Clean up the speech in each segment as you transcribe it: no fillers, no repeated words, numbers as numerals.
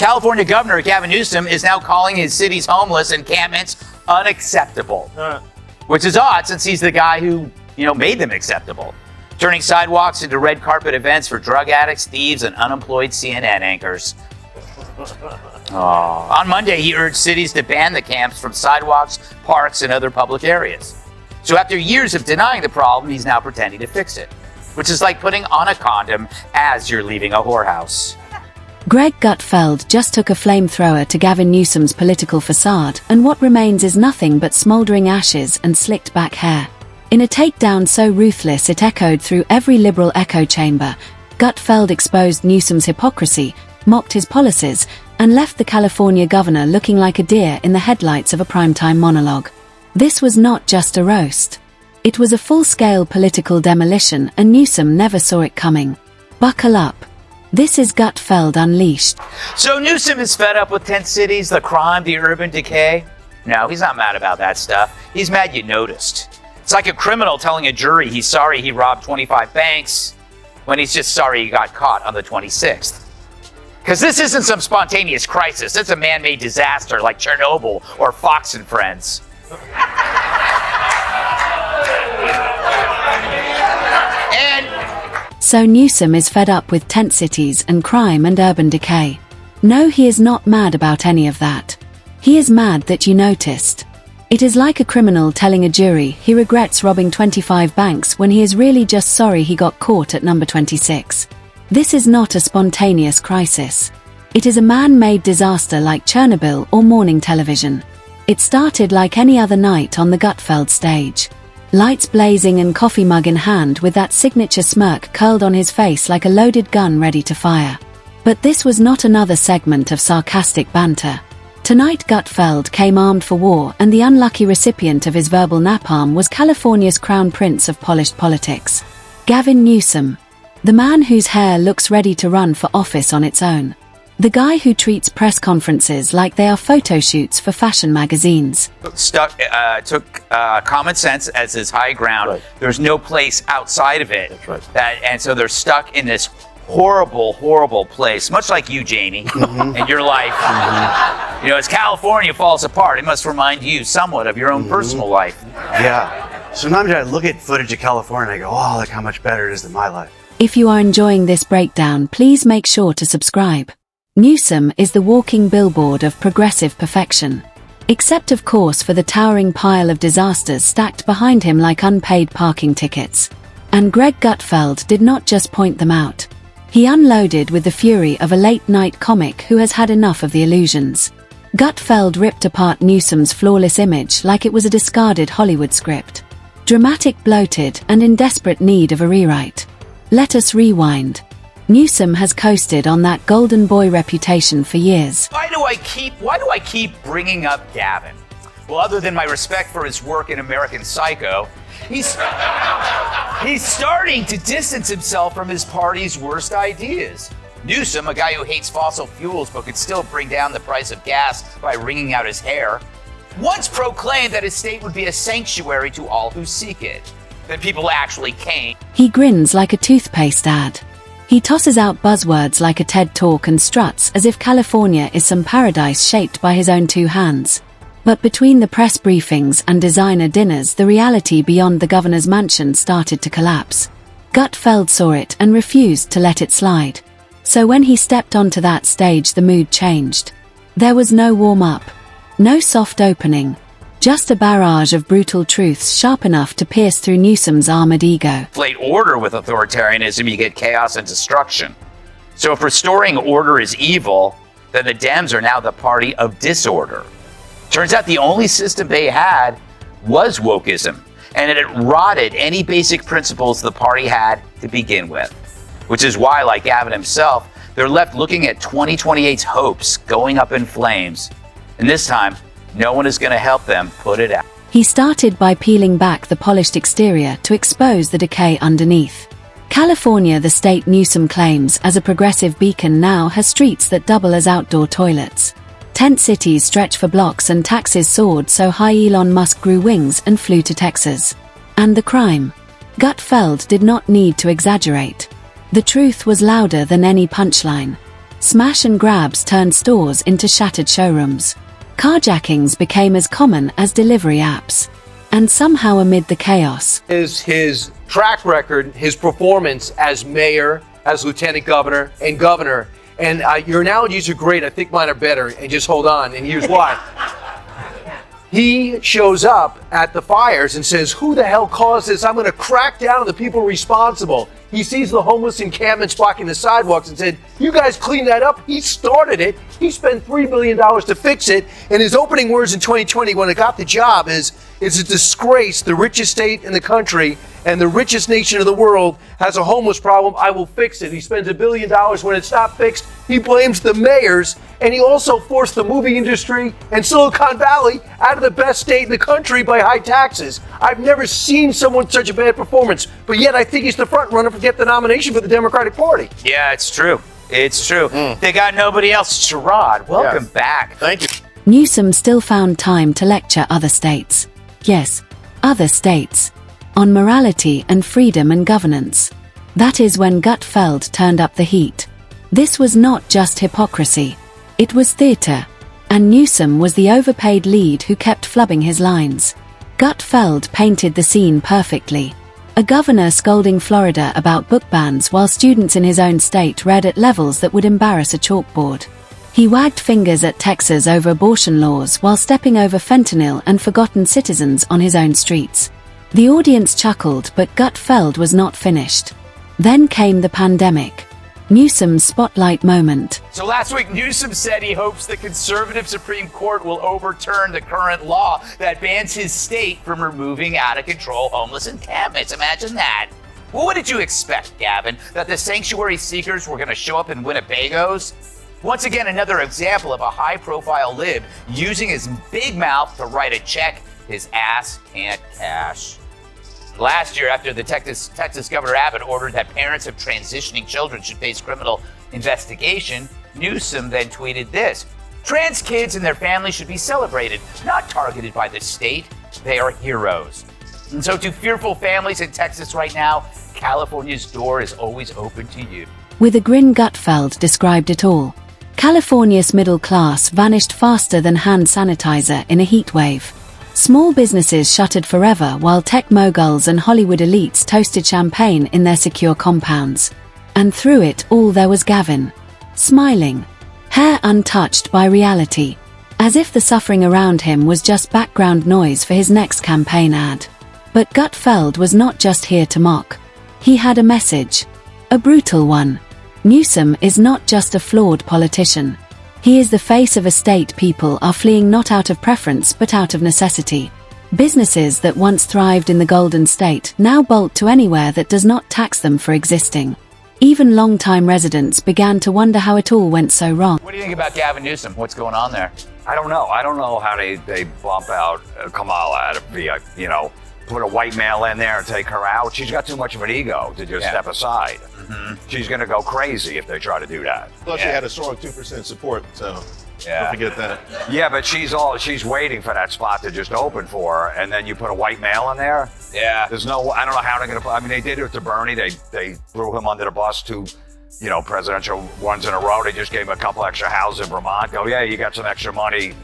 California Governor Gavin Newsom is now calling his city's homeless encampments unacceptable, which is odd since he's the guy who, made them acceptable, turning sidewalks into red carpet events for drug addicts, thieves, and unemployed CNN anchors. On Monday, he urged cities to ban the camps from sidewalks, parks, and other public areas. So after years of denying the problem, he's now pretending to fix it, which is like putting on a condom as you're leaving a whorehouse. Greg Gutfeld just took a flamethrower to Gavin Newsom's political facade, and what remains is nothing but smoldering ashes and slicked back hair. In a takedown so ruthless it echoed through every liberal echo chamber, Gutfeld exposed Newsom's hypocrisy, mocked his policies, and left the California governor looking like a deer in the headlights of a primetime monologue. This was not just a roast. It was a full-scale political demolition, and Newsom never saw it coming. Buckle up. This is Gutfeld Unleashed. So Newsom is fed up with tent cities, the crime, the urban decay? No, he's not mad about that stuff. He's mad you noticed. It's like a criminal telling a jury he's sorry he robbed 25 banks when he's just sorry he got caught on the 26th. Because this isn't some spontaneous crisis. It's a man-made disaster like Chernobyl or Fox and Friends. So Newsom is fed up with tent cities and crime and urban decay. No, he is not mad about any of that. He is mad that you noticed. It is like a criminal telling a jury he regrets robbing 25 banks when he is really just sorry he got caught at number 26. This is not a spontaneous crisis. It is a man-made disaster like Chernobyl or morning television. It started like any other night on the Gutfeld stage. Lights blazing and coffee mug in hand with that signature smirk curled on his face like a loaded gun ready to fire. But this was not another segment of sarcastic banter. Tonight Gutfeld came armed for war, and the unlucky recipient of his verbal napalm was California's crown prince of polished politics, Gavin Newsom. The man whose hair looks ready to run for office on its own. The guy who treats press conferences like they are photo shoots for fashion magazines. Took common sense as his high ground. Right. There's no place outside of it. That's right. And so they're stuck in this horrible, horrible place, much like you, Janie, in your life. As California falls apart, it must remind you somewhat of your own personal life. Yeah. Sometimes I look at footage of California and I go, oh, look how much better it is than my life. If you are enjoying this breakdown, please make sure to subscribe. Newsom is the walking billboard of progressive perfection. Except of course for the towering pile of disasters stacked behind him like unpaid parking tickets. And Greg Gutfeld did not just point them out. He unloaded with the fury of a late-night comic who has had enough of the illusions. Gutfeld ripped apart Newsom's flawless image like it was a discarded Hollywood script. Dramatic, bloated, and in desperate need of a rewrite. Let us rewind. Newsom has coasted on that golden boy reputation for years. Why do I keep bringing up Gavin? Well, other than my respect for his work in American Psycho, he's starting to distance himself from his party's worst ideas. Newsom, a guy who hates fossil fuels but could still bring down the price of gas by wringing out his hair, once proclaimed that his state would be a sanctuary to all who seek it. Then people actually came. He grins like a toothpaste ad. He tosses out buzzwords like a TED Talk and struts as if California is some paradise shaped by his own two hands. But between the press briefings and designer dinners, the reality beyond the governor's mansion started to collapse. Gutfeld saw it and refused to let it slide. So when he stepped onto that stage, the mood changed. There was no warm-up, no soft opening, just a barrage of brutal truths sharp enough to pierce through Newsom's armored ego. Inflate order with authoritarianism, you get chaos and destruction. So if restoring order is evil, then the Dems are now the party of disorder. Turns out the only system they had was wokeism, and it rotted any basic principles the party had to begin with. Which is why, like Gavin himself, they're left looking at 2028's hopes going up in flames. And this time, no one is going to help them put it out. He started by peeling back the polished exterior to expose the decay underneath. California, the state Newsom claims as a progressive beacon, now has streets that double as outdoor toilets. Tent cities stretch for blocks and taxes soared so high Elon Musk grew wings and flew to Texas. And the crime? Gutfeld did not need to exaggerate. The truth was louder than any punchline. Smash and grabs turned stores into shattered showrooms. Carjackings became as common as delivery apps. And somehow amid the chaos, is his track record, his performance as mayor, as lieutenant governor, and governor. And your analogies are great. I think mine are better. And just hold on. And here's why. He shows up at the fires and says, who the hell caused this? I'm going to crack down on the people responsible. He sees the homeless encampments blocking the sidewalks and said, you guys clean that up. He started it. He spent $3 billion to fix it. And his opening words in 2020 when he got the job is, it's a disgrace. The richest state in the country and the richest nation of the world has a homeless problem. I will fix it. He spends $1 billion. When it's not fixed, he blames the mayors. And he also forced the movie industry and Silicon Valley out of the best state in the country by high taxes. I've never seen someone such a bad performance, but yet I think he's the front runner to get the nomination for the Democratic Party. Yeah, it's true. It's true. They got nobody else. Sherrod, welcome back. Thank you. Newsom still found time to lecture other states. Yes, other states. On morality and freedom and governance. That is when Gutfeld turned up the heat. This was not just hypocrisy. It was theater. And Newsom was the overpaid lead who kept flubbing his lines. Gutfeld painted the scene perfectly. A governor scolding Florida about book bans while students in his own state read at levels that would embarrass a chalkboard. He wagged fingers at Texas over abortion laws while stepping over fentanyl and forgotten citizens on his own streets. The audience chuckled, but Gutfeld was not finished. Then came the pandemic. Newsom's spotlight moment. So last week, Newsom said he hopes the conservative Supreme Court will overturn the current law that bans his state from removing out-of-control homeless encampments. Imagine that. What did you expect, Gavin? That the sanctuary seekers were going to show up in Winnebagos? Once again, another example of a high-profile lib using his big mouth to write a check his ass can't cash. Last year, after the Texas Governor Abbott ordered that parents of transitioning children should face criminal investigation, Newsom then tweeted this: trans kids and their families should be celebrated, not targeted by the state. They are heroes. And so to fearful families in Texas right now, California's door is always open to you. With a grin, Gutfeld described it all. California's middle class vanished faster than hand sanitizer in a heat wave. Small businesses shuttered forever while tech moguls and Hollywood elites toasted champagne in their secure compounds. And through it all there was Gavin. Smiling. Hair untouched by reality. As if the suffering around him was just background noise for his next campaign ad. But Gutfeld was not just here to mock. He had a message. A brutal one. Newsom is not just a flawed politician. He is the face of a state people are fleeing not out of preference but out of necessity. Businesses that once thrived in the Golden State now bolt to anywhere that does not tax them for existing. Even long-time residents began to wonder how it all went so wrong. What do you think about Gavin Newsom? What's going on there? I don't know. I don't know how they bump out Kamala to be put a white male in there and take her out. She's got too much of an ego to just step aside. She's going to go crazy if they try to do that. Plus, she had a strong 2% support, so don't forget that. Yeah, but she's waiting for that spot to just open for her, and then you put a white male in there. Yeah. I don't know how they're going to. I mean, they did it to Bernie. They threw him under the bus two, presidential ones in a row. They just gave him a couple extra houses in Vermont. Go, yeah, you got some extra money.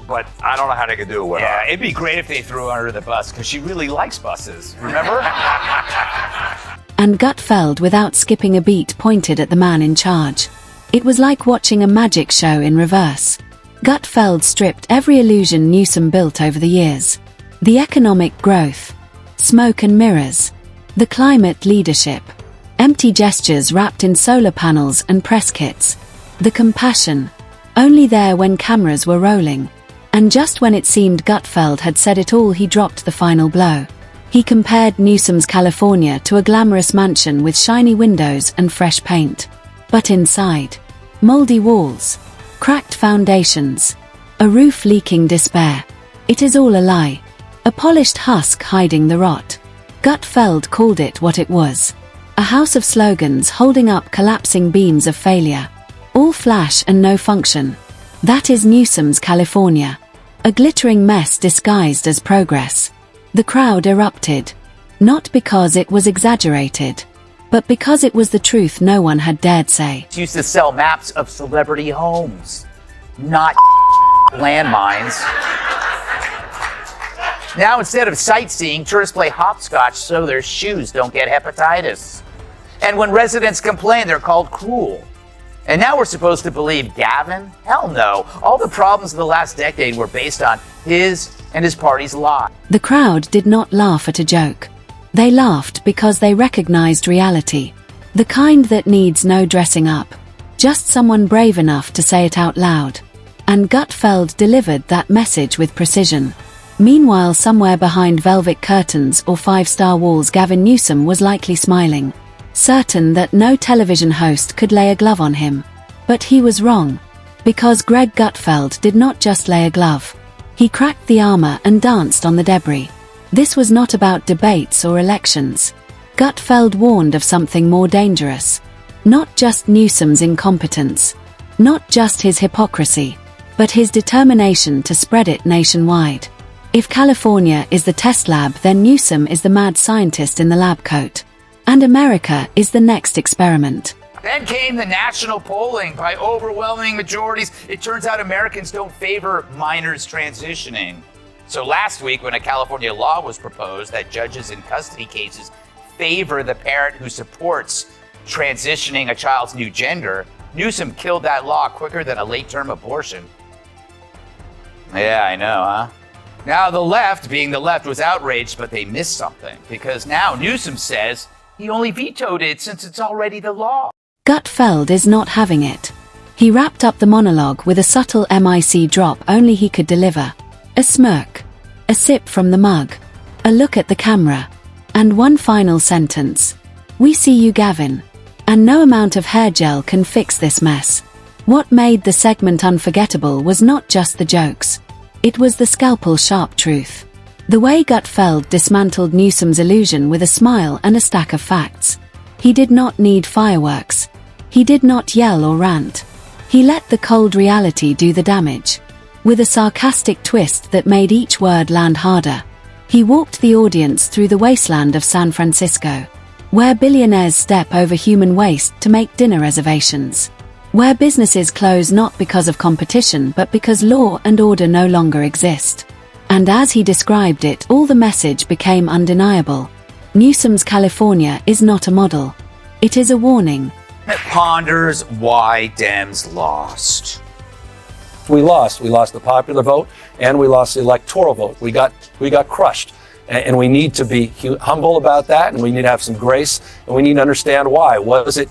But I don't know how they could do it with her. It'd be great if they threw her under the bus because she really likes buses. Remember? And Gutfeld, without skipping a beat, pointed at the man in charge. It was like watching a magic show in reverse. Gutfeld stripped every illusion Newsom built over the years. The economic growth. Smoke and mirrors. The climate leadership. Empty gestures wrapped in solar panels and press kits. The compassion. Only there when cameras were rolling. And just when it seemed Gutfeld had said it all, he dropped the final blow. He compared Newsom's California to a glamorous mansion with shiny windows and fresh paint. But inside, moldy walls, cracked foundations, a roof leaking despair. It is all a lie. A polished husk hiding the rot. Gutfeld called it what it was. A house of slogans holding up collapsing beams of failure. All flash and no function. That is Newsom's California. A glittering mess disguised as progress. The crowd erupted. Not because it was exaggerated, But because it was the truth, no one had dared say. Used to sell maps of celebrity homes, not landmines. Now, instead of sightseeing, tourists play hopscotch so their shoes don't get hepatitis. And when residents complain, they're called cruel. And now we're supposed to believe Gavin? Hell no. All the problems of the last decade were based on his and his party's lie. The crowd did not laugh at a joke. They laughed because they recognized reality. The kind that needs no dressing up. Just someone brave enough to say it out loud. And Gutfeld delivered that message with precision. Meanwhile, somewhere behind velvet curtains or five-star walls, Gavin Newsom was likely smiling, certain that no television host could lay a glove on him. But he was wrong. Because Greg Gutfeld did not just lay a glove. He cracked the armor and danced on the debris. This was not about debates or elections. Gutfeld warned of something more dangerous. Not just Newsom's incompetence. Not just his hypocrisy. But his determination to spread it nationwide. If California is the test lab, then Newsom is the mad scientist in the lab coat. And America is the next experiment. Then came the national polling by overwhelming majorities. It turns out Americans don't favor minors transitioning. So last week, when a California law was proposed that judges in custody cases favor the parent who supports transitioning a child's new gender, Newsom killed that law quicker than a late-term abortion. Yeah, I know, huh? Now the left, being the left, was outraged, but they missed something. Because now Newsom says he only vetoed it since it's already the law. Gutfeld is not having it. He wrapped up the monologue with a subtle mic drop only he could deliver. A smirk. A sip from the mug. A look at the camera. And one final sentence. We see you, Gavin. And no amount of hair gel can fix this mess. What made the segment unforgettable was not just the jokes. It was the scalpel-sharp truth. The way Gutfeld dismantled Newsom's illusion with a smile and a stack of facts. He did not need fireworks. He did not yell or rant. He let the cold reality do the damage. With a sarcastic twist that made each word land harder. He walked the audience through the wasteland of San Francisco, where billionaires step over human waste to make dinner reservations. Where businesses close not because of competition but because law and order no longer exist. And as he described it, all the message became undeniable. Newsom's California is not a model. It is a warning. It ponders why Dems lost. We lost. We lost the popular vote and we lost the electoral vote. We got crushed. And we need to be humble about that, and we need to have some grace, and we need to understand why. Was it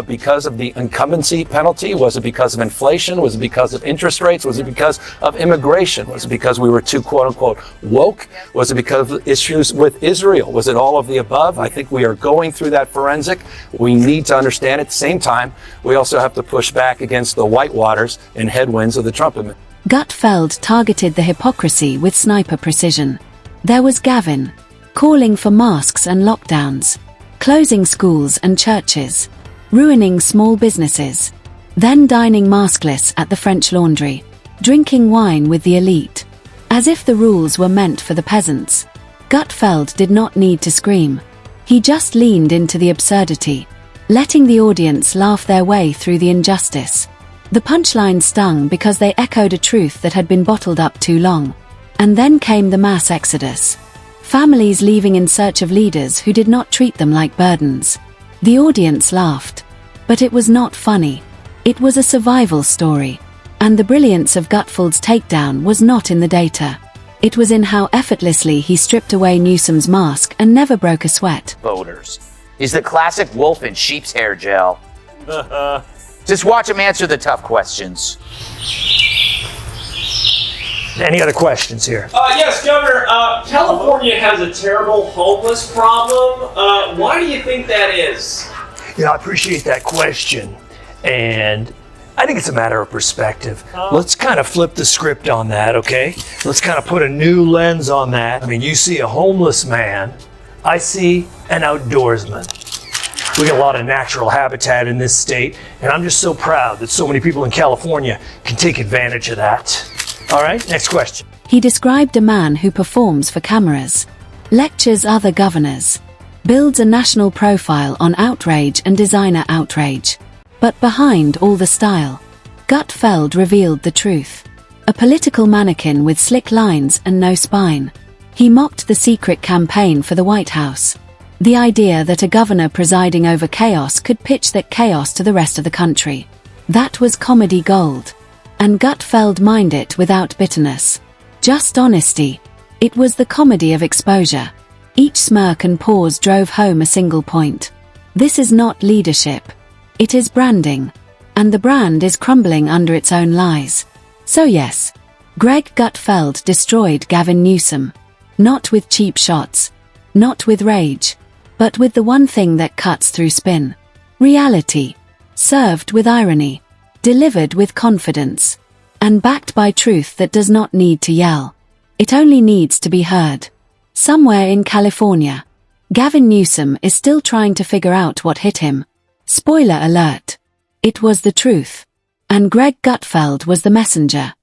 because of the incumbency penalty? Was it because of inflation? Was it because of interest rates? Was it because of immigration? Was it because we were too, quote unquote, woke? Was it because of issues with Israel? Was it all of the above? I think we are going through that forensic. We need to understand at the same time, we also have to push back against the whitewaters and headwinds of the Trump administration. Gutfeld targeted the hypocrisy with sniper precision. There was Gavin, calling for masks and lockdowns, closing schools and churches, ruining small businesses, then dining maskless at the French Laundry, drinking wine with the elite, as if the rules were meant for the peasants. Gutfeld did not need to scream. He just leaned into the absurdity, letting the audience laugh their way through the injustice. The punchlines stung because they echoed a truth that had been bottled up too long. And then came the mass exodus. Families leaving in search of leaders who did not treat them like burdens. The audience laughed. But it was not funny. It was a survival story. And the brilliance of Gutfeld's takedown was not in the data. It was in how effortlessly he stripped away Newsom's mask and never broke a sweat. Voters. He's the classic wolf in sheep's hair gel. Just watch him answer the tough questions. Any other questions here? Yes, Governor. California has a terrible homeless problem. Why do you think that is? Yeah, I appreciate that question. And I think it's a matter of perspective. Let's kind of flip the script on that, okay? Let's kind of put a new lens on that. I mean, you see a homeless man. I see an outdoorsman. We got a lot of natural habitat in this state, and I'm just so proud that so many people in California can take advantage of that. All right, next question. He described a man who performs for cameras, lectures other governors, builds a national profile on outrage and designer outrage. But behind all the style, Gutfeld revealed the truth. A political mannequin with slick lines and no spine. He mocked the secret campaign for the White House. The idea that a governor presiding over chaos could pitch that chaos to the rest of the country. That was comedy gold. And Gutfeld mined it without bitterness. Just honesty. It was the comedy of exposure. Each smirk and pause drove home a single point. This is not leadership. It is branding. And the brand is crumbling under its own lies. So yes, Greg Gutfeld destroyed Gavin Newsom. Not with cheap shots. Not with rage. But with the one thing that cuts through spin. Reality. Served with irony. Delivered with confidence. And backed by truth that does not need to yell. It only needs to be heard. Somewhere in California, Gavin Newsom is still trying to figure out what hit him. Spoiler alert. It was the truth. And Greg Gutfeld was the messenger.